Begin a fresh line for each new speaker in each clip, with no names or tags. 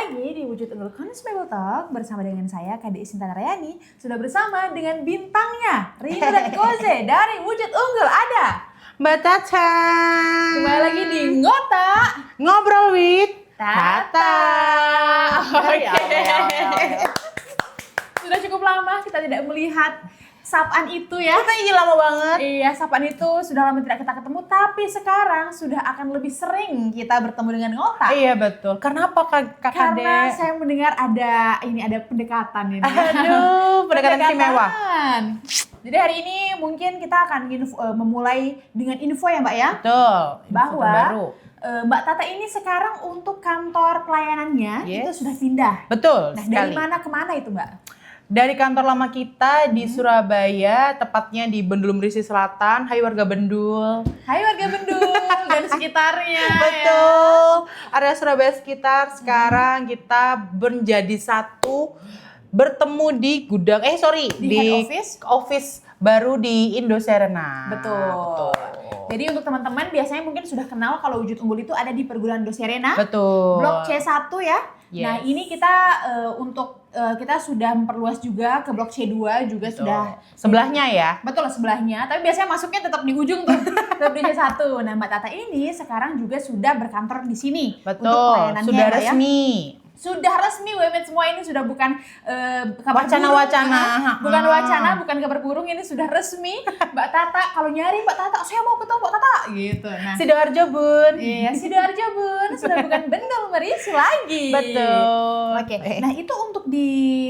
lagi di Wujud Unggul Consumable Talk bersama dengan saya Kade Sinta Narayani. Sudah bersama dengan bintangnya Rino dan Koze dari Wujud Unggul ada
Mbak Tata.
Kembali lagi di Ngota
Ngobrol with
Tata.
Oke.
Sudah cukup lama kita tidak melihat sapaan itu ya.
Kita ini lama banget.
Iya, sapaan itu sudah lama tidak kita ketemu, tapi sekarang sudah akan lebih sering kita bertemu dengan Ngota.
Iya betul. Kenapa Kak Kade?
Karena saya mendengar ada pendekatan ini.
Aduh, pendekatan istimewa.
Jadi hari ini mungkin kita akan memulai dengan info ya Mbak ya.
Betul.
Bahwa
baru.
Mbak Tata ini sekarang untuk kantor pelayanannya itu sudah pindah.
Betul.
Nah,
sekali.
dari mana ke mana itu Mbak?
Dari kantor lama kita di Surabaya, tepatnya di Bendul Merisi Selatan. Hai warga Bendul.
Hai warga Bendul dan sekitarnya.
Betul. Area Surabaya sekitar. Sekarang kita menjadi satu, bertemu di gudang.
Di head
office baru di Indoserena.
Betul. Jadi untuk teman-teman biasanya mungkin sudah kenal kalau Wujud Unggul itu ada di Perguruan Indoserena.
Betul.
Blok C1 ya.
Yes.
Nah, ini kita kita sudah memperluas juga ke blok C2 juga. Betul. Sudah
sebelahnya ya.
Betul, sebelahnya. Tapi biasanya masuknya tetap di ujung tuh. Tetap di C1. Nah, Mbak Tata ini sekarang juga sudah berkantor di sini.
Betul.
Untuk pelayanannya
Sudah
ya,
resmi.
Sudah resmi WMED semua ini sudah bukan
wacana-wacana.
Bukan wacana, bukan kabar burung, ini sudah resmi. Mbak Tata, kalau nyari Mbak Tata, saya mau ketemu Mbak Tata gitu. Nah,
Sidoarjo Bun.
Iya, Sidoarjo Bun, sudah bukan Bendul Merisi lagi.
Betul.
Oke. Nah, itu untuk di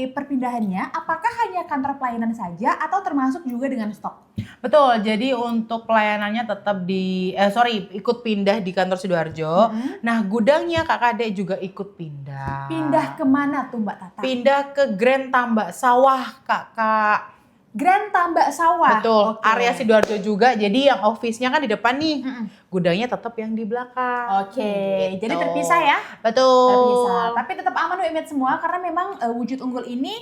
perpindahannya apakah hanya kantor pelayanan saja atau termasuk juga dengan stok?
Betul. Jadi untuk pelayanannya tetap ikut pindah di kantor Sidoarjo. Nah, gudangnya Kak Kade juga ikut pindah.
Pindah kemana tuh Mbak Tata?
Pindah ke Grand Tambak Sawah, Kak.
Grand Tambak Sawah.
Betul.
Oke.
Area Sidoarjo juga. Jadi yang office-nya kan di depan nih. Gudangnya tetap yang di belakang.
Oke.
Gitu.
Jadi terpisah ya?
Betul.
Terpisah. Tapi tetap aman WMED semua karena memang Wujud Unggul ini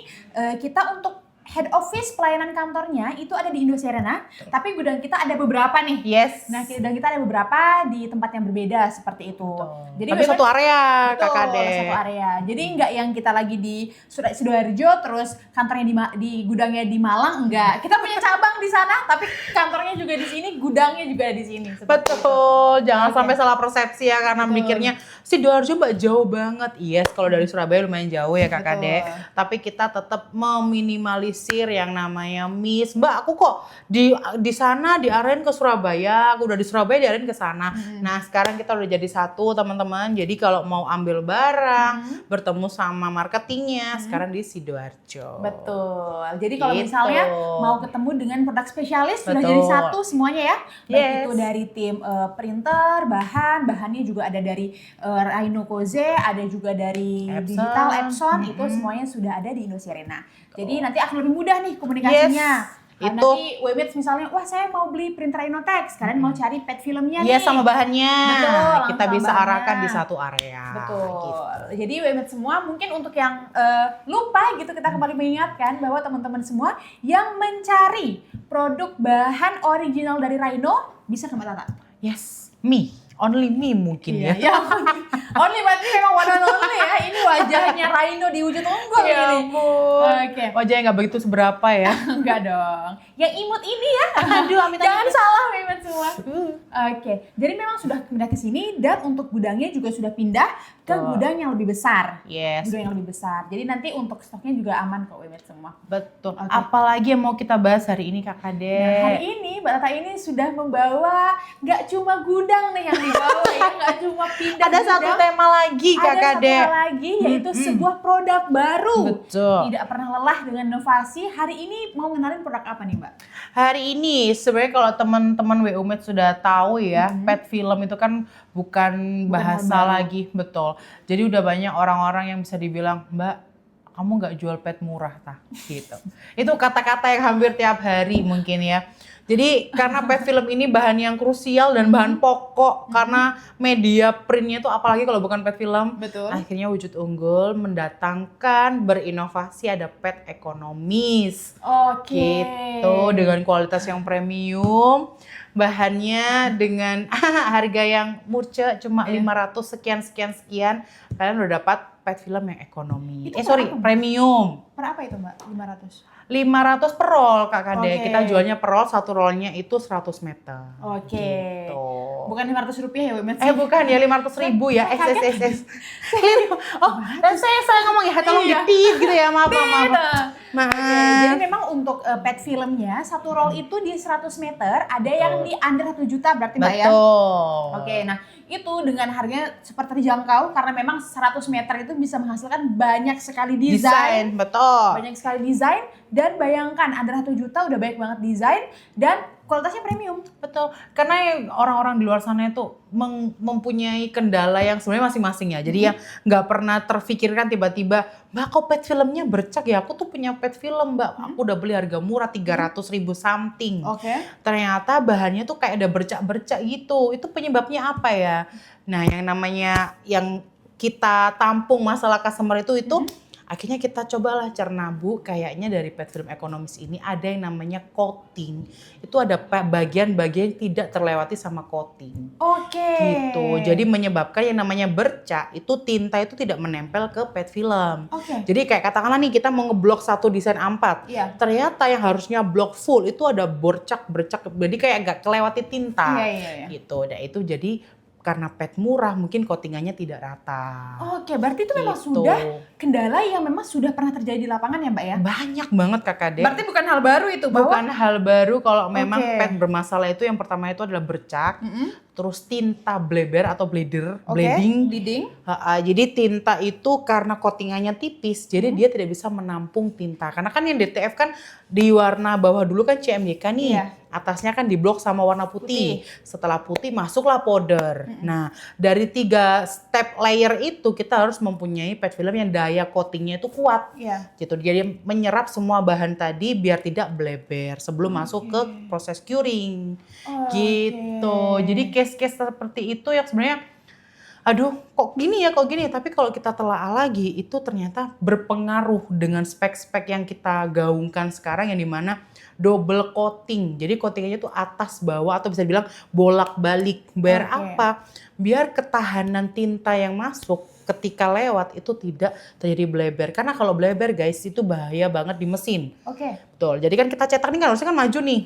kita untuk head office pelayanan kantornya itu ada di Indoserena, tapi gudang kita ada beberapa nih.
Yes.
Nah, gudang kita ada beberapa di tempat yang berbeda seperti itu.
Betul.
Jadi
tapi satu area,
betul,
Kak Kade.
Satu area. Jadi enggak yang kita lagi di Sidoarjo terus kantornya di gudangnya di Malang, enggak. Kita punya cabang di sana, tapi kantornya juga di sini, gudangnya juga di sini.
Betul. Jangan
Oke.
sampai salah persepsi ya karena
Betul.
mikirnya Sidoarjo Mbak jauh banget. Yes, kalau dari Surabaya lumayan jauh ya Kak Kade.
Betul.
Tapi kita tetap meminimalisir yang namanya miss. Mbak, aku kok di sana diarahin ke Surabaya, aku udah di Surabaya diarahin ke sana. Nah, sekarang kita udah jadi satu, teman-teman. Jadi kalau mau ambil barang, bertemu sama marketingnya, sekarang di Sidoarjo.
Betul. Jadi kalau
Gitu.
misalnya mau ketemu dengan produk spesialis sudah
Betul.
jadi satu semuanya ya. Baik
Yes.
itu dari tim printer, bahannya juga ada dari Rhino Koze, ada juga dari
Epson.
digital Epson, itu semuanya sudah ada di Indoserena. Jadi nanti akan lebih mudah nih komunikasinya.
Yes.
Karena
Itu.
nanti WMED misalnya, wah saya mau beli printer Rhinotex, kalian mau cari pet filmnya
Iya,
nih.
sama bahannya.
Betul,
Kita
langsung
bisa
bahannya.
arahkan di satu area.
Betul.
Gitu.
Jadi WMED semua mungkin untuk yang lupa gitu kita kembali mengingatkan bahwa teman-teman semua yang mencari produk bahan original dari Rhino bisa ke Mbak Tata.
Yes, me. Only me mungkin ya.
Ya. Only berarti memang one and only ya. Ini wajahnya Rhino di Wujud Unggul
Ya
ini.
ampun.
Oke.
Wajahnya nggak begitu seberapa ya.
Enggak dong. Yang imut ini ya.
Aduh, amit-amit.
Jangan salah WMED semua. Oke. Jadi memang sudah pindah ke sini dan untuk gudangnya juga sudah pindah ke gudang yang lebih besar.
Yes.
Gudang yang lebih besar. Jadi nanti untuk stoknya juga aman kok WMED semua.
Betul.
Oke.
Apalagi yang mau kita bahas hari ini Kak Kade?
Nah, hari ini Mbak Tata ini sudah membawa nggak cuma gudang nih yang dibawa ya, nggak cuma pindah
Ada satu
gudang.
tema lagi Kak
Ada satu
Kade.
hal lagi yaitu sebuah produk baru.
Betul.
Tidak pernah lelah dengan inovasi. Hari ini mau ngenalin produk apa nih Mbak?
Hari ini sebenarnya kalau teman-teman WUMED sudah tahu ya, pet film itu kan bukan bahasa
hal baru.
lagi, betul. Jadi udah banyak orang-orang yang bisa dibilang, Mbak, kamu nggak jual pet murah tah, gitu. Itu kata-kata yang hampir tiap hari mungkin ya. Jadi karena PET film ini bahan yang krusial dan bahan pokok karena media printnya itu apalagi kalau bukan PET film.
Betul.
Akhirnya Wujud Unggul mendatangkan berinovasi ada PET ekonomis.
Oke.
Gitu dengan kualitas yang premium, bahannya dengan harga yang murce cuma 500 sekian. Kalian udah dapat PET film yang ekonomi.
Itu
Premium.
Per apa itu Mbak? 500?
500 per roll Kak Kade.
Oke.
Kita jualnya per roll, satu rollnya itu 100 meter.
Oke.
Gitu.
Bukan 500 rupiah ya Wimet?
Bukan ya 500.000 ya.
Saya kaget.
Oh, dan saya ngomong ya, tolong
Iya.
dipit gitu ya, maaf.
Jadi memang untuk PET filmnya satu roll itu di 100 meter, ada yang di under 1 juta berarti Mbak ya?
Betul.
Oke, nah itu dengan harganya super terjangkau karena memang 100 meter itu bisa menghasilkan banyak sekali desain.
Betul.
Banyak sekali desain dan bayangkan under 1 juta udah banyak banget desain dan kualitasnya premium.
Betul, karena orang-orang di luar sana itu mempunyai kendala yang sebenarnya masing-masing ya. Jadi yang nggak pernah terfikirkan tiba-tiba, Mbak kok PET filmnya bercak ya? Aku tuh punya PET film Mbak, aku udah beli harga murah 300.000 something.
Oke.
Ternyata bahannya tuh kayak ada bercak-bercak gitu. Itu penyebabnya apa ya? Nah yang namanya yang kita tampung masalah customer itu akhirnya kita cobalah cerna Bu, kayaknya dari PET film ekonomis ini ada yang namanya coating. Itu ada bagian-bagian yang tidak terlewati sama coating.
Oke.
Gitu. Jadi menyebabkan yang namanya bercak itu tinta itu tidak menempel ke PET film.
Oke.
Jadi kayak katakanlah nih kita mau ngeblok satu desain A4.
Iya.
Ternyata yang harusnya blok full itu ada bercak. Jadi kayak nggak kelewati tinta.
Iya.
Gitu. Dan itu jadi karena PET murah mungkin coatingannya tidak rata.
Oke, berarti itu memang
Gitu.
sudah kendala yang memang sudah pernah terjadi di lapangan ya Mbak ya?
Banyak banget Kakak Dek.
Berarti bukan hal baru itu bahwa
Bukan hal baru kalau memang
Oke.
PET bermasalah itu yang pertama itu adalah bercak, terus tinta bleber atau bleeding.
bleeding.
Jadi tinta itu karena coatingannya tipis, jadi dia tidak bisa menampung tinta. Karena kan yang DTF kan di warna bawah dulu kan CMYK nih,
Iya.
atasnya kan diblok sama warna putih. Setelah putih masuklah powder. Nah dari 3 step layer itu kita harus mempunyai PET film yang daya coatingnya itu kuat.
Iya.
Gitu, jadi menyerap semua bahan tadi biar tidak bleber sebelum masuk ke proses curing. Gitu. Jadi case-case seperti itu yang sebenarnya aduh kok gini ya, tapi kalau kita telaah lagi itu ternyata berpengaruh dengan spek-spek yang kita gaungkan sekarang yang dimana double coating. Jadi coatingannya itu atas bawah atau bisa bilang bolak-balik. Biar apa? Biar ketahanan tinta yang masuk ketika lewat itu tidak terjadi bleber. Karena kalau bleber guys itu bahaya banget di mesin.
Oke.
Betul. Jadi kan kita cetak nih kan harusnya kan maju nih.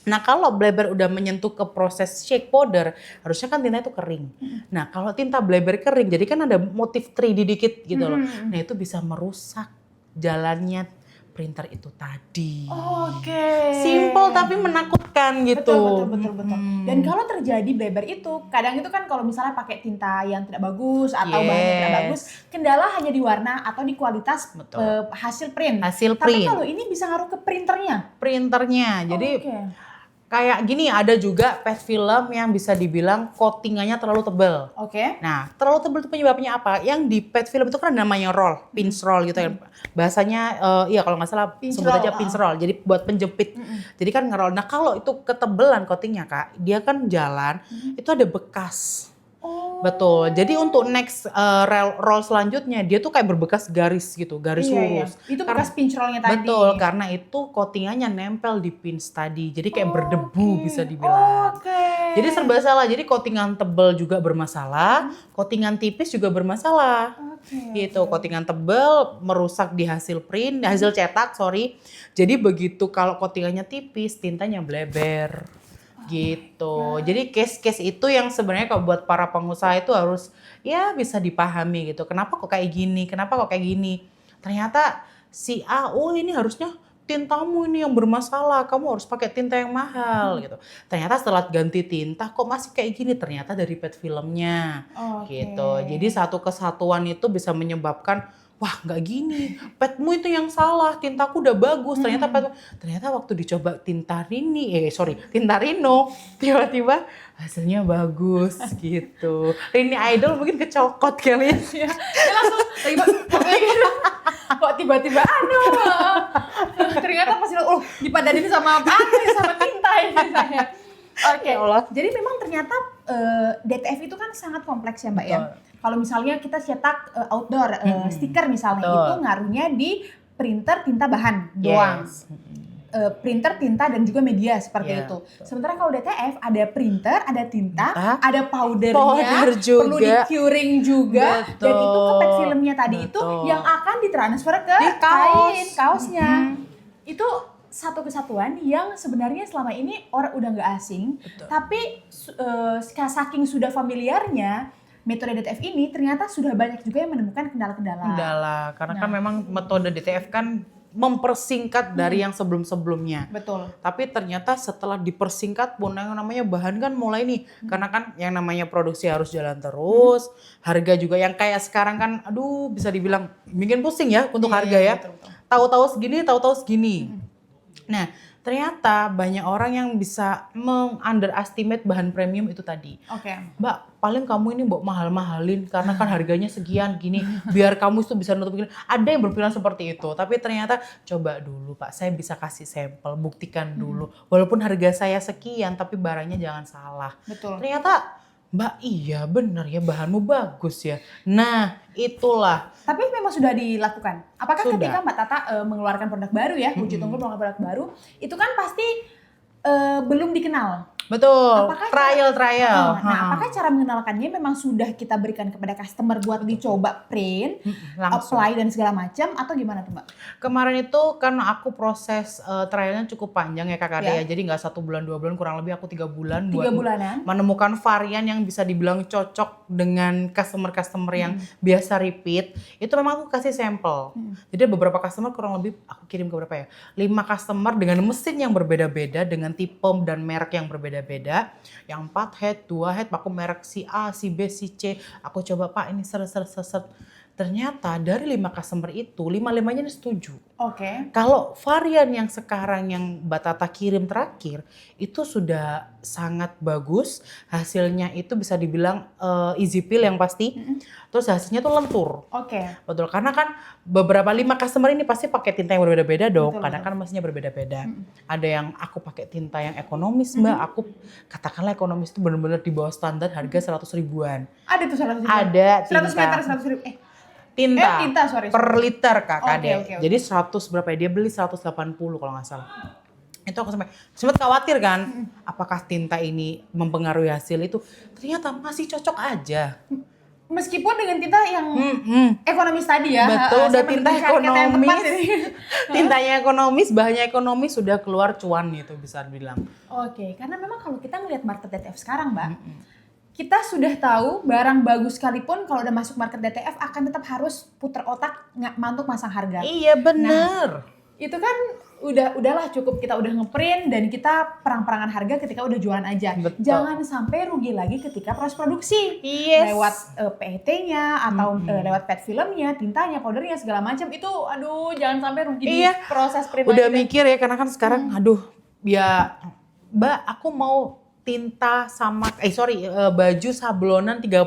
Nah kalau bleber udah menyentuh ke proses shake powder, harusnya kan tinta itu kering. Nah kalau tinta bleber kering, jadi kan ada motif 3D dikit gitu loh. Nah itu bisa merusak jalannya printer itu tadi.
Oke.
Simple tapi menakutkan gitu.
Betul. Dan kalau terjadi bleber itu, kadang itu kan kalau misalnya pakai tinta yang tidak bagus atau bahannya tidak bagus, kendala hanya di warna atau di kualitas hasil print.
Hasil
Tapi
print.
kalau ini bisa ngaruh ke printernya.
Printernya, jadi
Oke.
kayak gini ada juga PET film yang bisa dibilang coatingannya terlalu tebal.
Oke.
Nah, terlalu tebal itu penyebabnya apa? Yang di PET film itu kan namanya roll, pinch roll gitu ya. Bahasanya, iya kalau nggak salah
Pinch
sebut aja
roll,
pinch roll. Jadi buat penjepit. Jadi kan ngeroll. Nah kalau itu ketebelan coatingnya Kak, dia kan jalan, itu ada bekas.
Oh.
Betul. Jadi untuk next roll selanjutnya dia tuh kayak berbekas garis gitu, garis
Iya.
lurus.
Itu bekas pinch rollnya tadi.
Betul, karena itu coatingannya nempel di pins tadi. Jadi kayak berdebu bisa dibilang.
Oke.
Jadi serba salah. Jadi coatingan tebal juga bermasalah, coatingan tipis juga bermasalah. Gitu, coatingan tebal merusak di hasil print, hasil cetak, sorry. Jadi begitu kalau coatingannya tipis, tintanya bleber. Gitu. Jadi case-case itu yang sebenarnya kalau buat para pengusaha itu harus ya bisa dipahami gitu. Kenapa kok kayak gini? Kenapa kok kayak gini? Ternyata si A, oh ini harusnya tintamu ini yang bermasalah, kamu harus pakai tinta yang mahal gitu. Ternyata setelah ganti tinta kok masih kayak gini, ternyata dari PET filmnya gitu. Jadi satu kesatuan itu bisa menyebabkan wah nggak gini, petmu itu yang salah, tintaku udah bagus. Ternyata waktu dicoba tinta Rino, tiba-tiba hasilnya bagus gitu. Rini Idol mungkin kecokot kali ya.
Ya langsung kok tiba-tiba ternyata pas dipadanin sama sama tinta ini saya. Oke, jadi memang ternyata DTF itu kan sangat kompleks ya Mbak ya. Kalau misalnya kita cetak outdoor stiker misalnya, itu ngaruhnya di printer tinta bahan doang. Printer, tinta, dan juga media seperti itu. Sementara kalau DTF ada printer, ada tinta, ada powdernya, perlu di curing juga, dan itu ke pet filmnya tadi itu yang akan ditransfer ke kaosnya. Itu satu kesatuan yang sebenarnya selama ini orang udah nggak asing, tapi saking sudah familiarnya metode DTF ini ternyata sudah banyak juga yang menemukan kendala-kendala.
Karena kan memang metode DTF kan mempersingkat dari yang sebelum-sebelumnya.
Betul.
Tapi ternyata setelah dipersingkat pun yang namanya bahan kan mulai nih. Karena kan yang namanya produksi harus jalan terus. Harga juga yang kayak sekarang kan aduh bisa dibilang bikin pusing ya untuk harga ya. Tahu-tahu segini. Nah, ternyata banyak orang yang bisa underestimate bahan premium itu tadi. Mbak, paling kamu ini mahal-mahalin karena kan harganya sekian gini, biar kamu itu bisa nutupin. Ada yang berpikiran seperti itu, tapi ternyata coba dulu Pak, saya bisa kasih sampel, buktikan dulu. Walaupun harga saya sekian, tapi barangnya jangan salah.
Betul.
Ternyata Mbak, iya benar ya, bahanmu bagus ya. Nah, itulah.
Tapi memang sudah dilakukan. Apakah ketika Mbak Tata mengeluarkan produk baru ya, uji tunggu mengeluarkan produk baru, itu kan pasti belum dikenal.
Betul,
Apakah
trial.
Apakah cara mengenalkannya memang sudah kita berikan kepada customer buat dicoba print, apply dan segala macam, atau gimana tuh Mbak?
Kemarin itu karena aku proses trialnya cukup panjang ya Kak Ade ya, jadi nggak 1 bulan 2 bulan, kurang lebih aku 3 bulan buat menemukan varian yang bisa dibilang cocok dengan customer yang biasa repeat. Itu memang aku kasih sampel. Jadi beberapa customer kurang lebih aku kirim ke berapa ya? 5 customer dengan mesin yang berbeda-beda, dengan tipe dan merek yang berbeda. Yang 4 head, 2 head, aku merek si A, si B, si C. Aku coba Pak ini seret. Ternyata dari 5 customer itu, 5-5-nya ini setuju. Kalau varian yang sekarang yang Mbak Tata kirim terakhir, itu sudah sangat bagus. Hasilnya itu bisa dibilang easy peel yang pasti. Terus hasilnya tuh lentur. Betul, karena kan beberapa 5 customer ini pasti pakai tinta yang berbeda-beda dong. Karena kan mesinnya berbeda-beda. Ada yang aku pakai tinta yang ekonomis Mbak. Aku katakanlah ekonomis itu benar-benar di bawah standar, harga 100 ribuan.
Ada tuh 100 ribuan?
Ada tinta.
100 meter 100 ribu?
Tinta,
sorry.
Per liter Kak Kade. Jadi 100 berapa ya? Dia beli 180 kalau nggak salah. Itu aku sempat khawatir kan, apakah tinta ini mempengaruhi hasil itu? Ternyata masih cocok aja.
Meskipun dengan tinta yang ekonomis tadi ya.
Betul, udah tinta ekonomis. Tintanya ekonomis, bahannya ekonomis, sudah keluar cuan gitu bisa dibilang.
Karena memang kalau kita ngelihat market DTF sekarang Mbak, kita sudah tahu barang bagus sekalipun kalau udah masuk market DTF akan tetap harus puter otak untuk masang harga.
Iya bener.
Itu kan udahlah cukup kita udah ngeprint dan kita perang-perangan harga ketika udah jualan aja.
Betul.
Jangan sampai rugi lagi ketika proses produksi. Lewat PET-nya atau lewat pet filmnya, tintanya, powdernya segala macam itu aduh jangan sampai rugi di proses print.
Udah mikir ya karena kan sekarang ya Mbak aku mau tinta sama baju sablonan 30.000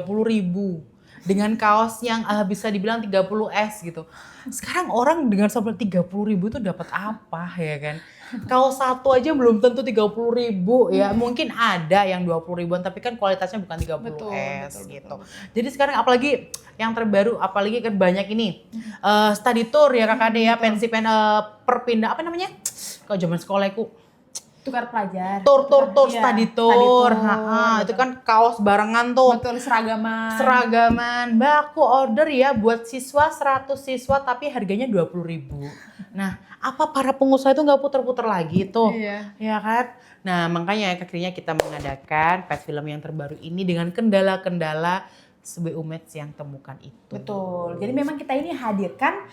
dengan kaos yang bisa dibilang 30S gitu. Sekarang orang dengan sablon 30.000 itu dapat apa ya kan? Kaos satu aja belum tentu 30.000 ya. Mungkin ada yang 20 ribuan tapi kan kualitasnya bukan 30S gitu. Jadi sekarang apalagi yang terbaru, apalagi kan banyak ini study tour ya Kakak ya, pensi perpindah apa namanya? Kalau zaman sekolahku
tukar pelajar.
Tur study tour. Itu kan kaos barengan tuh.
Betul, seragaman.
Mbak aku order ya buat siswa 100 siswa tapi harganya 20.000. Nah, apa para pengusaha itu nggak puter-puter lagi tuh? Ya kan? Nah, makanya akhirnya kita mengadakan pet film yang terbaru ini dengan kendala-kendala WU Match yang temukan itu.
Betul. Jadi memang kita ini hadirkan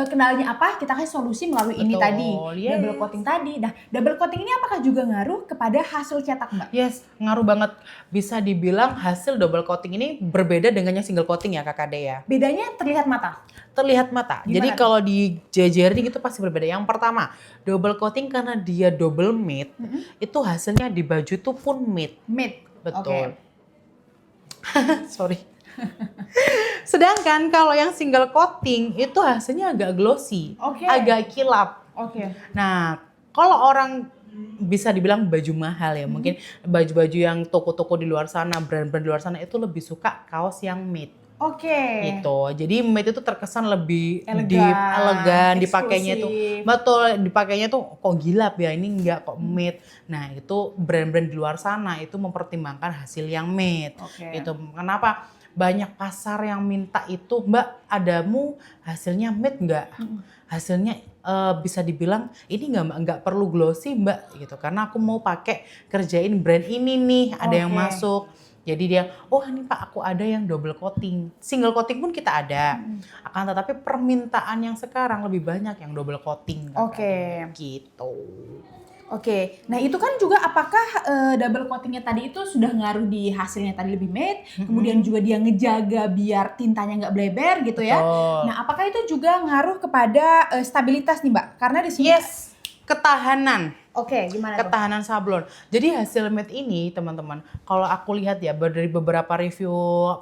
kendalanya apa, kita kasih solusi melalui ini tadi, double coating tadi. Nah, double coating ini apakah juga ngaruh kepada hasil cetak, Mbak?
Yes, ngaruh banget. Bisa dibilang hasil double coating ini berbeda dengan yang single coating ya Kakak De ya.
Bedanya terlihat mata?
Terlihat mata.
Gimana
Jadi
tuh?
kalau di jejering itu pasti berbeda. Yang pertama, double coating karena dia double matte, itu hasilnya di baju itu pun matte.
Matte.
Betul. Sorry. Sedangkan kalau yang single coating itu hasilnya agak glossy, agak kilap. Nah, kalau orang bisa dibilang baju mahal ya, mungkin baju-baju yang toko-toko di luar sana, brand-brand di luar sana itu lebih suka kaos yang matte. Gitu. Jadi matte itu terkesan lebih elegan, dipakainya tuh. Betul, dipakainya tuh kok gilap ya, ini enggak kok matte. Nah, itu brand-brand di luar sana itu mempertimbangkan hasil yang matte. Itu kenapa? Banyak pasar yang minta itu, Mbak, adamu hasilnya matte nggak? Hasilnya bisa dibilang ini nggak perlu glossy, Mbak, gitu. Karena aku mau pakai kerjain brand ini nih, ada yang masuk. Jadi dia, oh ini Pak, aku ada yang double coating. Single coating pun kita ada. Akan tetapi permintaan yang sekarang lebih banyak yang double coating. Gitu.
Nah itu kan juga apakah double coatingnya tadi itu sudah ngaruh di hasilnya tadi lebih matte, kemudian juga dia ngejaga biar tintanya nggak bleber gitu ya. Nah apakah itu juga ngaruh kepada stabilitas nih Mbak? Karena di sini
ketahanan.
Gimana
ketahanan sablon. Jadi hasil matte ini teman-teman, kalau aku lihat ya dari beberapa review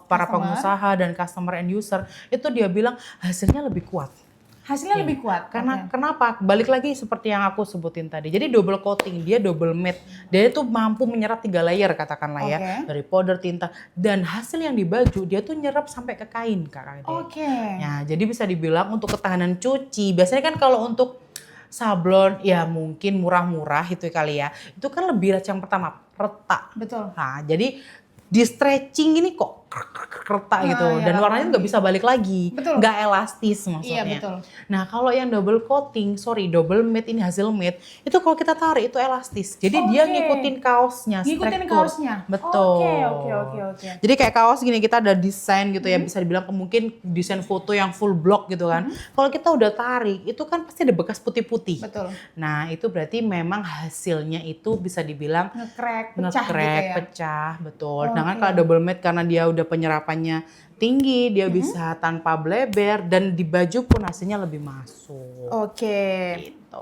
para pengusaha dan customer end user, itu dia bilang hasilnya lebih kuat.
Hasilnya lebih kuat.
Karena kenapa? Balik lagi seperti yang aku sebutin tadi. Jadi double coating, dia double matte. Dia itu mampu menyerap 3 layer katakanlah ya. Dari powder, tinta, dan hasil yang di baju dia tuh nyerap sampai ke kain Kak. Ya, jadi bisa dibilang untuk ketahanan cuci. Biasanya kan kalau untuk sablon ya mungkin murah-murah itu kali ya. Itu kan lebih yang pertama retak.
Betul.
Nah, jadi di stretching ini kok retak gitu dan warnanya nggak bisa balik lagi, nggak elastis maksudnya.
Iya betul.
Nah kalau yang double matte ini hasil matte itu kalau kita tarik itu elastis, jadi dia ngikutin kaosnya. Betul.
Oke.
Jadi kayak kaos gini kita ada desain gitu ya, bisa dibilang mungkin desain foto yang full block gitu kan. Kalau kita udah tarik itu kan pasti ada bekas putih-putih.
Betul.
Nah itu berarti memang hasilnya itu bisa dibilang
nge-crack,
pecah, betul. Sedangkan kalau double matte karena dia udah penyerapannya tinggi, dia bisa tanpa bleber dan di baju pun hasilnya lebih masuk.
Gitu.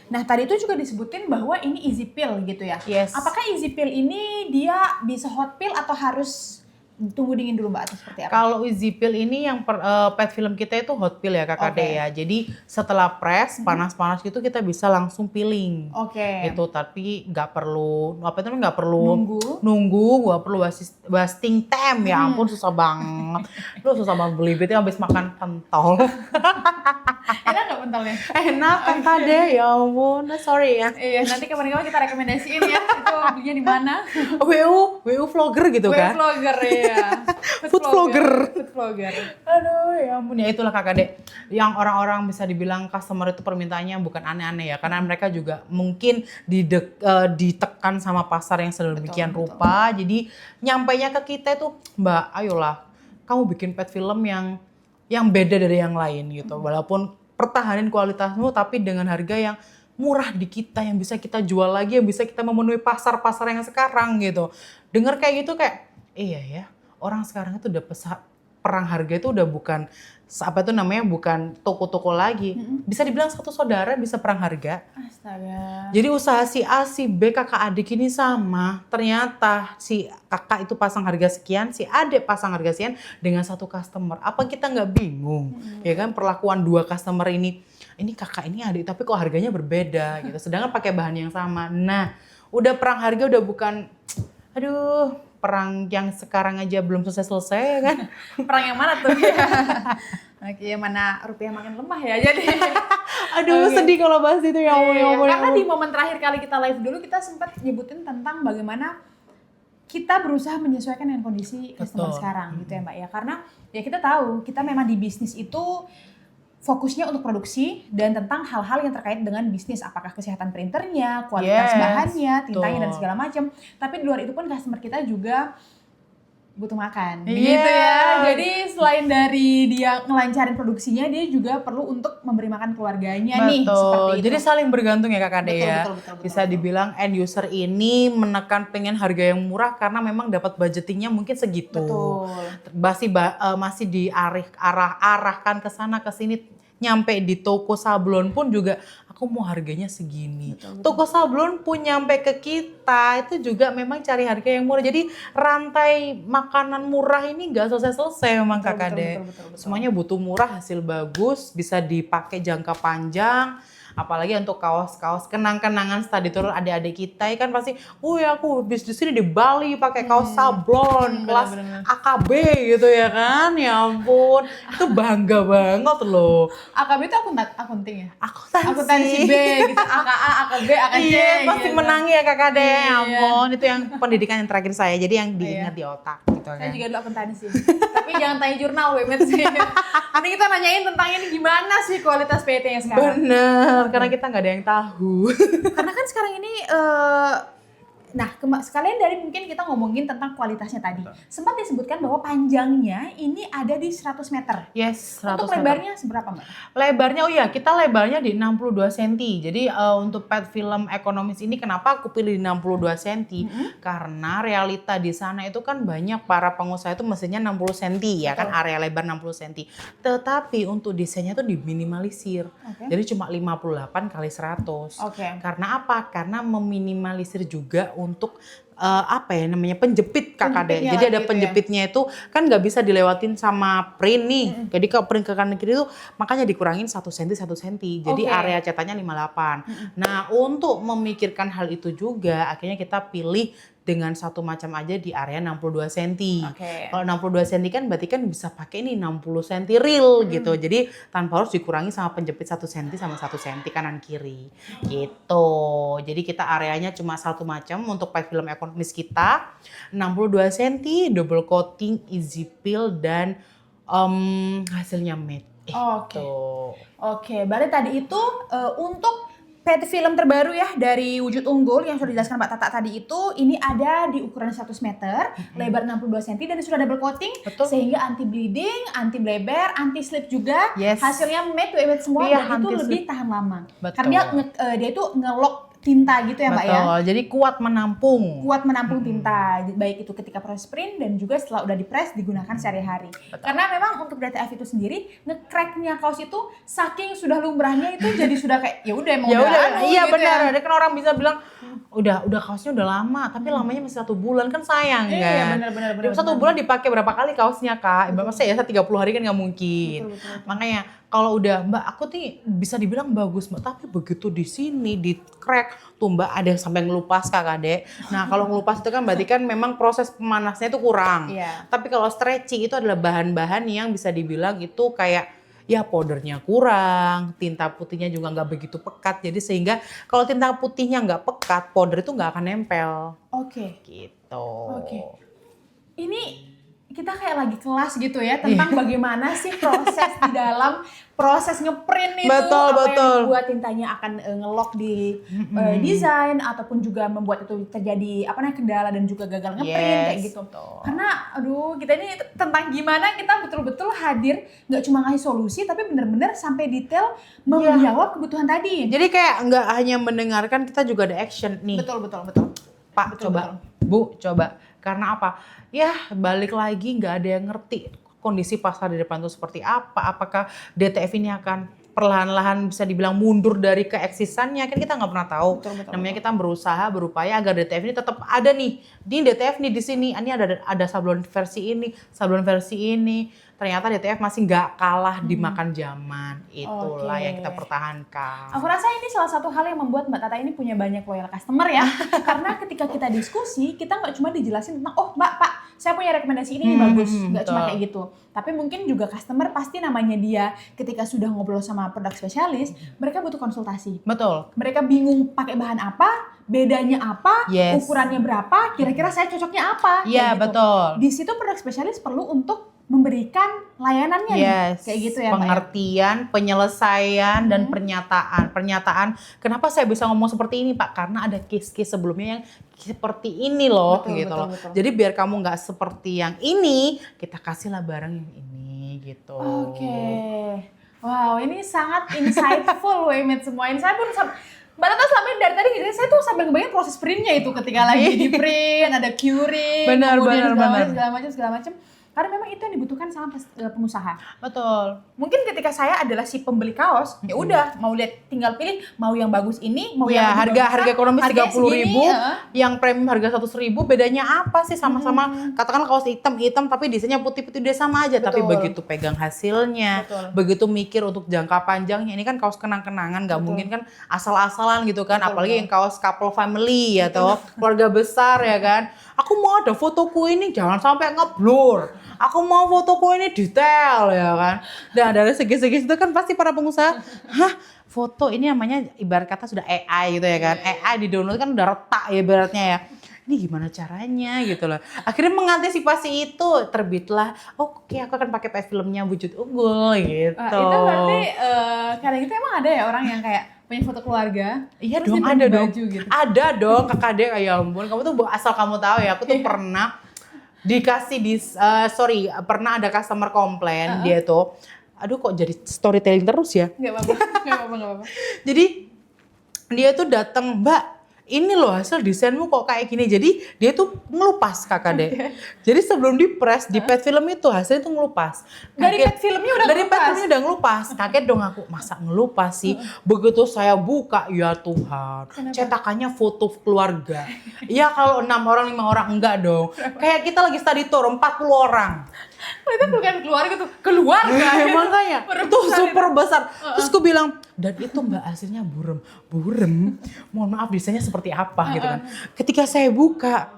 Nah tadi itu juga disebutin bahwa ini easy peel gitu ya. Apakah easy peel ini dia bisa hot peel atau harus tunggu dingin dulu Mbak atau seperti apa?
Kalau easy peel ini yang pet film kita itu hot peel ya Kakak De ya. Jadi setelah press panas-panas gitu kita bisa langsung peeling. Itu tapi nggak perlu nggak perlu nunggu, nggak perlu wasting time ya ampun susah banget. Lu susah banget beli bitnya habis makan pentol.
Enak nggak pentolnya?
Enak Kakak De, ya ampun. Sorry ya.
Iya, nanti kapan-kapan kita rekomendasiin ya. Itu belinya di mana?
WU vlogger gitu kan?
WU vlogger ya.
Food vlogger.
Aduh,
ya ampun ya itulah Kakak De. Yang orang-orang bisa dibilang customer itu permintaannya bukan aneh-aneh ya, karena mereka juga mungkin ditekan sama pasar yang sedemikian rupa. Jadi nyampainya ke kita itu, Mbak, ayolah kamu bikin pet film yang beda dari yang lain gitu. Walaupun pertahanin kualitasmu tapi dengan harga yang murah di kita, yang bisa kita jual lagi, yang bisa kita memenuhi pasar-pasar yang sekarang gitu. Dengar kayak gitu kayak iya ya, orang sekarang itu udah perang harga itu udah bukan bukan toko-toko lagi. Bisa dibilang satu saudara bisa perang harga.
Astaga.
Jadi usaha si A, si B, kakak adik ini sama. Ternyata si kakak itu pasang harga sekian, si adik pasang harga sekian dengan satu customer. Apa kita nggak bingung? Ya kan perlakuan dua customer ini kakak ini adik tapi kok harganya berbeda gitu. Sedangkan pakai bahan yang sama. Nah, udah perang harga udah bukan perang yang sekarang aja belum selesai-selesai ya kan.
Perang yang mana tuh? Yang mana rupiah makin lemah ya jadi.
Sedih kalau bahas itu ya Allah.
Karena di momen terakhir kali kita live dulu kita sempat nyebutin tentang bagaimana kita berusaha menyesuaikan dengan kondisi customer sekarang gitu ya Mbak ya. Karena ya kita tahu kita memang di bisnis itu fokusnya untuk produksi dan tentang hal-hal yang terkait dengan bisnis, apakah kesehatan printernya, kualitas bahannya, tintanya dan segala macam. Tapi di luar itu pun customer kita juga butuh makan
Iya.
gitu ya. Jadi selain dari dia ngelancarin produksinya, dia juga perlu untuk memberi makan keluarganya nih, seperti itu.
Jadi saling bergantung ya Kakak Dea ya.
Betul,
Bisa dibilang end user ini menekan pengen harga yang murah karena memang dapat budgetingnya mungkin segitu.
Betul.
Masih arahkan ke sana ke sini, nyampe di toko sablon pun juga aku mau harganya segini. Toko sablon pun nyampe ke kita itu juga memang cari harga yang murah. Jadi rantai makanan murah ini nggak selesai-selesai memang Kakak Dea. Semuanya butuh murah, hasil bagus, bisa dipakai jangka panjang. Apalagi untuk kaos-kaos kenang-kenangan study tour adik-adik kita kan pasti, ya aku habis di sini di Bali pakai kaos sablon kelas AKB gitu ya kan, ya ampun, itu bangga banget loh.
AKB itu akunting ya?
Akuntansi
B gitu, AKA, AKB, AKC
iya, pasti
gitu.
menang ya Kakak Dea, ya
Iya.
ampun, itu yang pendidikan yang terakhir saya, jadi yang diingat di otak gitu
Saya
kan.
juga dulu akuntansi. Tapi jangan tanya jurnal WMET sih. Nanti kita nanyain tentang ini gimana sih kualitas PT-nya sekarang.
Bener, karena kita nggak ada yang tahu.
Karena kan sekarang ini sekalian dari mungkin kita ngomongin tentang kualitasnya tadi. Sempat disebutkan bahwa panjangnya ini ada di 100 meter.
Yes, 100
Untuk
meter.
lebarnya seberapa, Mbak?
Lebarnya, kita lebarnya di 62 cm. Jadi untuk pet film ekonomis ini kenapa aku pilih di 62 cm? Karena realita di sana itu kan banyak para pengusaha itu mesinnya 60 cm ya kan, area lebar 60 cm. Tetapi untuk desainnya tuh diminimalisir. Jadi cuma 58 kali 100. Karena apa? Karena meminimalisir juga untuk penjepit Kakak Dea. Jadi ada penjepitnya itu kan nggak bisa dilewatin sama print nih. Jadi kalau print ke kanan kiri itu makanya dikurangin 1 cm 1 cm. Jadi area cetaknya 58. Nah, untuk memikirkan hal itu juga akhirnya kita pilih dengan satu macam aja di area 62 cm. Kalau 62 cm kan berarti kan bisa pakai ini 60 cm real gitu. Jadi tanpa harus dikurangi sama penjepit 1 cm sama 1 cm kanan kiri gitu. Jadi kita areanya cuma satu macam untuk pet film ekonomis kita. 62 cm, double coating, easy peel dan hasilnya matte.
Berarti tadi itu untuk pet film terbaru ya dari Wujud Unggul yang sudah dijelaskan Mbak Tata tadi itu, ini ada di ukuran 100 meter, lebar 62 cm dan sudah double coating sehingga anti bleeding, anti bleber, anti slip juga. Hasilnya matte semua dan itu lebih tahan lama. Karena dia itu nge-lock tinta gitu ya Mbak ya.
Jadi kuat menampung.
Tinta, baik itu ketika proses print dan juga setelah udah di-press digunakan sehari-hari. Karena memang untuk DTF itu sendiri, nge-cracknya kaos itu saking sudah lumrahnya itu jadi sudah kayak ya udah emang
iya
gitu
benar.
ya.
Ada kan orang bisa bilang udah kaosnya udah lama, tapi lamanya masih 1 bulan kan sayang kan.
Iya benar.
1 bulan dipakai berapa kali kaosnya Kak? Masa ya 30 hari kan nggak mungkin. Makanya kalau udah Mbak aku nih bisa dibilang bagus Mbak, tapi begitu di sini di crack tuh Mbak ada sampai ngelupas Kakak Dek. Nah kalau ngelupas itu kan berarti kan memang proses pemanasnya itu kurang. Tapi kalau stretching itu adalah bahan-bahan yang bisa dibilang itu kayak ya powdernya kurang, tinta putihnya juga nggak begitu pekat. Jadi sehingga kalau tinta putihnya nggak pekat, powder itu nggak akan nempel. Gitu.
Ini kita kayak lagi kelas gitu ya tentang bagaimana sih proses di dalam proses ngeprint itu, yang membuat tintanya akan ngelock di desain ataupun juga membuat itu terjadi kendala dan juga gagal ngeprint kayak gitu. Karena kita ini tentang gimana kita betul-betul hadir nggak cuma ngasih solusi tapi benar-benar sampai detail menjawab kebutuhan tadi.
Jadi kayak nggak hanya mendengarkan, kita juga ada action nih.
Betul.
Pak coba, Bu coba. Karena apa? Ya balik lagi nggak ada yang ngerti kondisi pasar di depan itu seperti apa. Apakah DTF ini akan perlahan-lahan bisa dibilang mundur dari keeksisannya, kan kita nggak pernah tahu. Namanya kita berusaha, berupaya agar DTF ini tetap ada nih. Di DTF nih di sini, ini ada sablon versi ini, sablon versi ini. Ternyata DTF masih nggak kalah dimakan zaman. Itulah yang kita pertahankan.
Aku rasa ini salah satu hal yang membuat Mbak Tata ini punya banyak loyal customer ya. Karena ketika kita diskusi, kita nggak cuma dijelasin tentang, Mbak, Pak, saya punya rekomendasi ini bagus. Nggak cuma kayak gitu. Tapi mungkin juga customer pasti namanya dia ketika sudah ngobrol sama produk spesialis, mereka butuh konsultasi.
Betul.
Mereka bingung pakai bahan apa, bedanya apa,
Yes.
ukurannya berapa, kira-kira saya cocoknya apa.
Iya,
kayak gitu.
betul.
Di situ produk spesialis perlu untuk memberikan layanannya nih.
Yes,
Kayak gitu ya, Mbak ya?
pengertian, penyelesaian, dan pernyataan. Pernyataan, kenapa saya bisa ngomong seperti ini Pak? Karena ada case-case sebelumnya yang seperti ini loh,
Betul,
gitu
betul,
loh.
betul.
Jadi biar kamu nggak seperti yang ini, kita kasihlah barang yang ini, gitu.
Oke. Wow, ini sangat insightful Waymet semua ini. Saya pun Mbak Tata selama ini dari tadi gitu, saya tuh sambil ngebayangin proses printnya itu ketika lagi di print, ada curing,
Benar,
kemudian
benar.
segala macam. Karena memang itu yang dibutuhkan sama pengusaha.
Betul.
Mungkin ketika saya adalah si pembeli kaos, ya udah mau lihat tinggal pilih mau yang bagus ini, mau
Ya,
yang lebih
harga ekonomis
harganya
30.000,
segini,
yang premium harga 100.000, bedanya apa sih? Sama-sama katakanlah kaos hitam tapi desainnya putih-putih dia sama aja. Tapi
Betul.
begitu pegang hasilnya,
Betul.
begitu mikir untuk jangka panjangnya, ini kan kaos kenang-kenangan, nggak mungkin kan asal-asalan gitu kan.
Betul,
Apalagi
betul.
yang kaos couple family atau keluarga besar ya kan. Aku mau ada fotoku ini jangan sampai ngeblur. Aku mau fotoku ini detail ya kan. Dan dari segi-segi itu kan pasti para pengusaha, hah foto ini namanya ibarat kata sudah AI gitu ya kan. AI di download kan udah retak ya ibaratnya ya. Ini gimana caranya gitu loh. Akhirnya mengantisipasi itu terbitlah, oke aku akan pakai filmnya Wujud Unggul gitu.
itu berarti kadang gitu emang ada ya orang yang kayak punya foto keluarga.
Iya
terus
dong,
dia
ada
beli
dong.
baju gitu.
Ada dong, Kakak Dek, ya ampun. Kamu tuh asal kamu tahu ya, aku tuh pernah dikasih pernah ada customer komplain dia tuh, aduh kok jadi storytelling terus ya.
Nggak apa-apa.
Jadi dia tuh datang, Mbak, ini loh hasil desainmu kok kayak gini. Jadi dia tuh ngelupas Kakak Dek. Jadi sebelum di press di pet film itu hasilnya tuh ngelupas.
Dari
Kaget.
pet filmnya udah
Dari
ngelupas?
pet filmnya udah ngelupas. Kaget dong aku, masa ngelupas sih? Begitu saya buka, ya Tuhan, cetakannya foto keluarga. Ya kalau 6 orang 5 orang enggak dong. Kayak kita lagi study tour 40 orang.
Itu bukan keluarga tuh, keluarga.
Ya, makanya itu
Berbesar
super besar. Terus gue bilang, dan itu Mbak hasilnya burem. Mohon maaf desainnya seperti apa gitu kan. Ketika saya buka,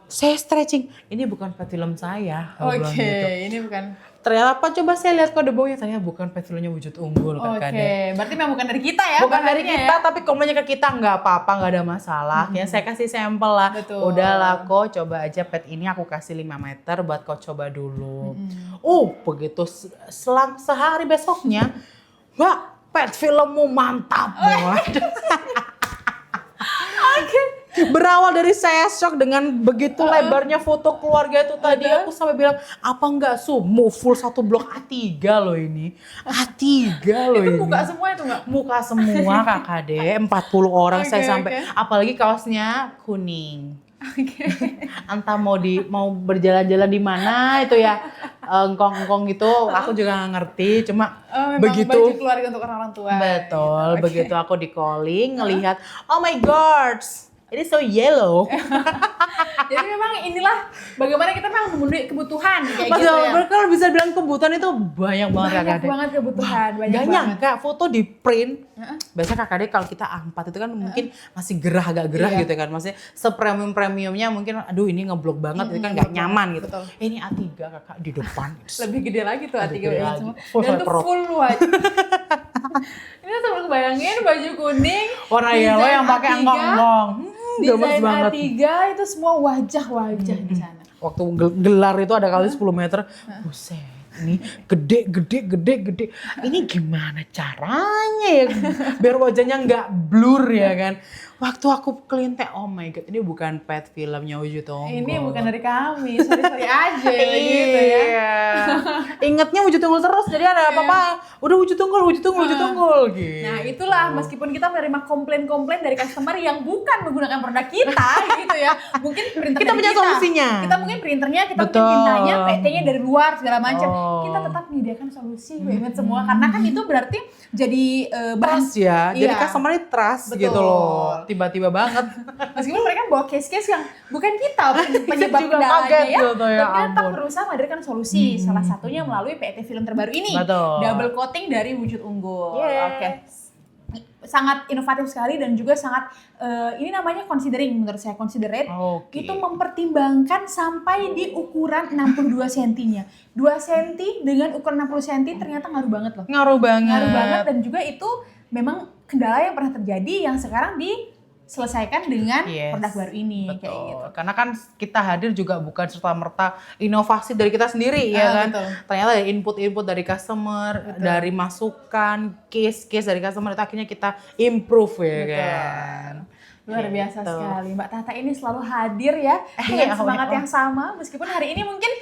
saya stretching. Ini bukan pet film saya. Aku bilang
Oke,
gitu.
ini bukan.
Ternyata apa? Coba saya lihat kode bawahnya. Ternyata bukan pet filmnya Wujud Unggul Kakak
Oke,
Dek.
berarti memang bukan dari kita ya.
Bukan dari
bahannya
kita,
ya?
tapi komennya ke kita nggak apa-apa, nggak ada masalah. Ya saya kasih sampel lah.
Betul.
Udahlah kok, coba aja pet ini aku kasih 5 meter buat kau coba dulu. Begitu selang sehari besoknya, Mbak, pet filmmu mantap banget. Berawal dari saya shock dengan begitu lebarnya foto keluarga itu tadi, aku sampai bilang, apa enggak sumo full satu blok A3 loh ini. A3 loh
Itu
ini.
buka semua itu nggak?
Muka semua Kakak Dek, 40 orang
Oke,
saya sampai,
oke.
apalagi kaosnya kuning.
Oke.
Entah mau berjalan-jalan di mana itu ya, engkong-engkong gitu, aku juga nggak ngerti, cuma
Memang
begitu.
baju keluarga untuk orang tua.
Betul,
Oke.
begitu aku di calling, ngelihat, oh my god, ini so yellow.
Jadi memang inilah bagaimana kita memang memenuhi kebutuhan kayak
Mas
gitu ya.
kalau bisa bilang kebutuhan itu banyak banget Kakak
Banyak
Dek.
banget kebutuhan, banyak
Gak
banget.
nyangka foto di print. Biasanya Kakak Dek kalau kita A4 itu kan mungkin masih gerah, agak gerah
Iya.
gitu kan. Maksudnya sepremium-premiumnya mungkin aduh ini ngeblok banget, itu kan gak nyaman gitu.
Betul.
Ini A3 Kakak di depan.
Lebih gede lagi tuh
Lebih
A3
gede
ini
lagi.
semua.
Full
Dan
sampai
tuh
perut.
full wajah. Ini tuh bayangin baju kuning,
Warna yellow
desain
yang pakai
A3,
engkong-engkong. Gemes
desain
banget.
A3 itu semua wajah-wajah di sana.
Waktu gelar itu ada kali 10 meter. Buset, ini gede. Ini gimana caranya ya biar wajahnya nggak blur ya kan. Waktu aku kelintek, oh my god, ini bukan pet filmnya Wujud Unggul.
Ini bukan dari kami, sorry aja gitu ya.
Iya. Ingatnya Wujud Unggul terus, jadi ada apa-apa, udah Wujud Unggul gitu.
Nah itulah meskipun kita menerima komplain-komplain dari customer yang bukan menggunakan produk kita gitu ya. Mungkin printer
Kita
dari
punya solusinya.
Kita mungkin printernya, kita
Betul.
mungkin mintanya PT-nya dari luar segala macam.
Oh.
Kita tetap menyediakan solusi banget semua karena kan itu berarti jadi bahan
Trust ya, jadi
Iya.
customer-nya trust
Betul.
gitu loh. Tiba-tiba banget.
Meskipun mereka bawa case-case yang bukan kita penyebab
juga
kendalanya
kaget
ya,
gitu, ya
tapi kita tetap
ampun.
berusaha menghadirkan solusi. Salah satunya melalui PET film terbaru ini,
Betul.
double coating dari Wujud Unggul.
Yes.
Oke, sangat inovatif sekali dan juga sangat ini namanya considering menurut saya considerate.
Oke.
Itu mempertimbangkan sampai di ukuran 62 cm-nya. 2 cm dengan ukuran 60 cm ternyata ngaruh banget loh.
Ngaruh banget.
Ngaruh banget dan juga itu memang kendala yang pernah terjadi yang sekarang selesaikan dengan
Yes,
produk baru ini
betul.
kayak gitu.
Karena kan kita hadir juga bukan serta-merta inovasi dari kita sendiri ya kan.
Betul.
Ternyata ada input-input dari customer, dari masukan, case-case dari customer itu akhirnya kita improve ya
Betul.
kan.
Luar biasa
Gitu.
sekali. Mbak Tata ini selalu hadir ya
Iya,
dengan semangat yang sama meskipun hari ini mungkin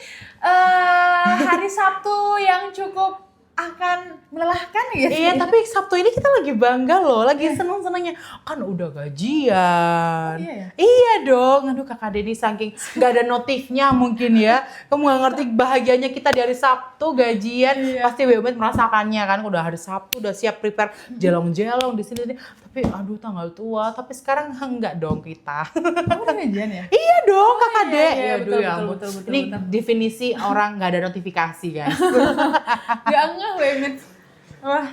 hari Sabtu yang cukup akan melelahkan ya.
Iya, tapi Sabtu ini kita lagi bangga loh, lagi seneng-senengnya. Kan udah gajian.
Oh, iya ya?
Iya dong, aduh kakak Deni saking gak ada notifnya mungkin ya. Kamu gak ngerti bahagianya kita di hari Sabtu gajian.
Iya.
Pasti Bebet merasakannya kan, udah hari Sabtu udah siap prepare jelong-jelong di sini. Tapi aduh tanggal tua, tapi sekarang enggak dong kita.
Kamu udah gajian ya?
Iya dong kakak
iya,
Dek.
iya,
Ya,
betul,
aduh, ya
betul,
ampun.
betul,
Ini
betul.
definisi orang gak ada notifikasi guys.
Gak ngeh banget. Wah,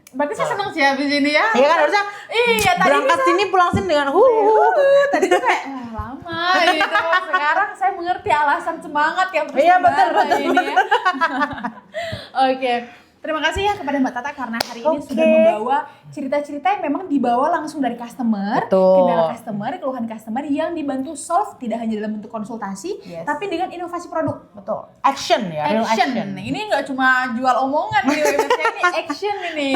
berarti saya senang sih habis ini ya.
Iya kan harusnya
Iya, tadi
berangkat
bisa-
sini pulang sini dengan
Tadi tuh kayak lama gitu. Sekarang saya mengerti alasan semangat yang terus
Iya, betul,
membara
betul,
ini ya. Oke. Terima kasih ya kepada Mbak Tata karena hari ini
Oke.
sudah membawa cerita-cerita yang memang dibawa langsung dari customer,
Betul.
kendala customer, keluhan customer yang dibantu solve tidak hanya dalam bentuk konsultasi,
Yes.
tapi dengan inovasi produk.
betul action ya, real
Action.
action.
Ini nggak cuma jual omongan nih, website ini action ini.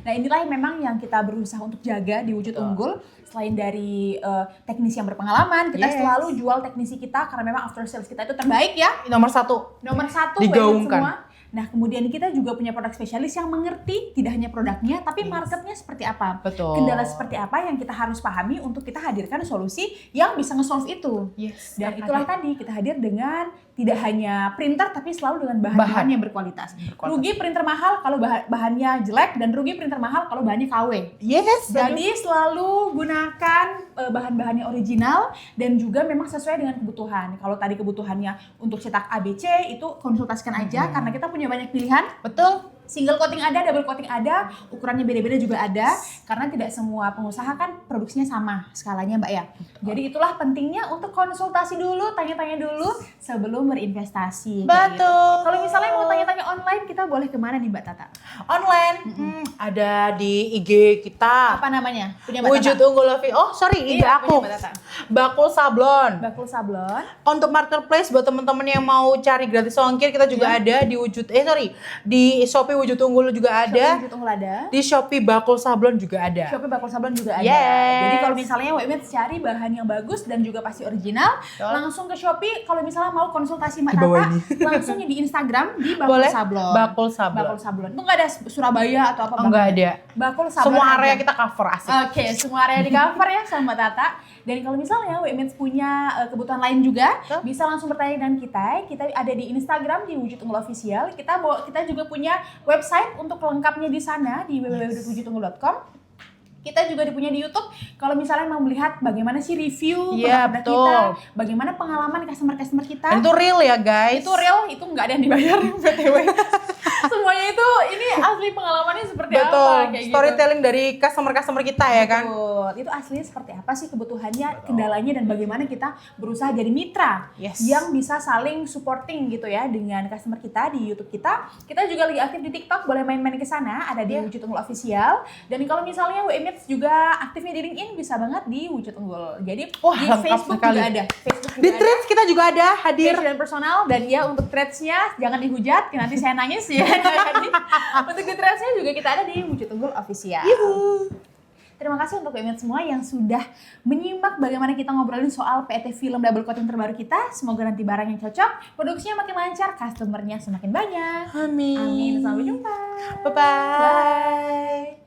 Nah inilah yang memang yang kita berusaha untuk jaga di Wujud Unggul. Selain dari teknisi yang berpengalaman, kita
Yes.
selalu jual teknisi kita karena memang after sales kita itu terbaik ya.
Nomor satu,
Nomor satu
Digaungkan.
banyak semua. Nah kemudian kita juga punya produk spesialis yang mengerti tidak hanya produknya tapi marketnya seperti apa.
betul.
Kendala seperti apa yang kita harus pahami untuk kita hadirkan solusi yang bisa nge-solve itu.
Yes.
Dan itulah tadi kita hadir dengan tidak hanya printer tapi selalu dengan bahan-bahan yang berkualitas. Rugi printer mahal kalau bahannya jelek dan rugi printer mahal kalau bahannya KW.
Yes.
Jadi selalu gunakan bahan-bahan yang original dan juga memang sesuai dengan kebutuhan. Kalau tadi kebutuhannya untuk cetak ABC itu konsultasikan aja karena kita punya banyak pilihan.
betul.
Single coating ada, double coating ada, ukurannya beda-beda juga ada karena tidak semua pengusaha kan produksinya sama skalanya Mbak ya. Jadi itulah pentingnya untuk konsultasi dulu, tanya-tanya dulu sebelum berinvestasi. kayak gitu.
Betul.
Kalau misalnya mau tanya-tanya online kita boleh kemana nih Mbak Tata?
Online, ada di IG kita.
Apa namanya? Punya Mbak
Wujud
Tata?
Unggul Lovi. Oh sorry, IG
Iya,
aku.
punya Mbak Tata.
Bakul Sablon.
Bakul Sablon.
Untuk marketplace buat teman-teman yang mau cari gratis ongkir kita juga ada di di Shopee Wujud Unggul juga ada.
Shopee Wujud Unggul ada.
Di Shopee Bakul Sablon juga ada.
Shopee Bakul Sablon juga ada.
Yes.
Jadi kalau misalnya WMED cari bahan yang bagus dan juga pasti original,
Betul.
langsung ke Shopee. Kalau misalnya mau konsultasi Mbak
Di bawah
Tata,
ini.
langsungnya di Instagram di Bakul
Boleh?
Sablon.
Bakul Sablon.
Bakul Sablon. Itu nggak ada Surabaya atau apa?
Enggak
Bang?
ada.
Bakul Sablon.
Semua area
aja.
kita cover asik.
Oke, semua area di cover ya sama Mbak Tata. Dan kalau misalnya WMED punya kebutuhan lain juga,
Betul.
bisa langsung bertanya dengan kita. Kita ada di Instagram di Wujud Unggul Official. Kita juga punya website untuk lengkapnya di sana di www.wujudunggul.com. Kita juga punya di YouTube. Kalau misalnya mau melihat bagaimana sih review
Iya,
produk
betul.
kita, bagaimana pengalaman customer kita.
Dan itu real ya guys.
Itu real, itu nggak ada yang dibayar BTW. Semuanya itu ini asli pengalamannya seperti
Betul.
apa kayak gitu.
Storytelling dari customer kita ya kan.
Betul. Itu aslinya seperti apa sih kebutuhannya, kendalanya dan bagaimana kita berusaha jadi mitra
Yes.
yang bisa saling supporting gitu ya dengan customer kita di YouTube kita. Kita juga lagi aktif di TikTok, boleh main-main ke sana, ada di Wujud Unggul Official. Dan kalau misalnya WMED juga aktifnya di LinkedIn bisa banget di Wujud Unggul. Jadi
Wah,
di
lengkap
Facebook
sekali.
juga ada. Facebook juga
Di
ada.
Threads kita juga ada hadir.
Page dan personal dan ya untuk threads-nya jangan dihujat, nanti saya nangis ya. Jadi, untuk di threads-nya juga kita ada di Wujud Unggul Official. Terima kasih untuk kalian semua yang sudah menyimak bagaimana kita ngobrolin soal PET film double coating terbaru kita. Semoga nanti barang yang cocok, produksinya makin lancar, customernya semakin banyak.
Amin.
Amin. Sampai jumpa.
Bye-bye.
Bye.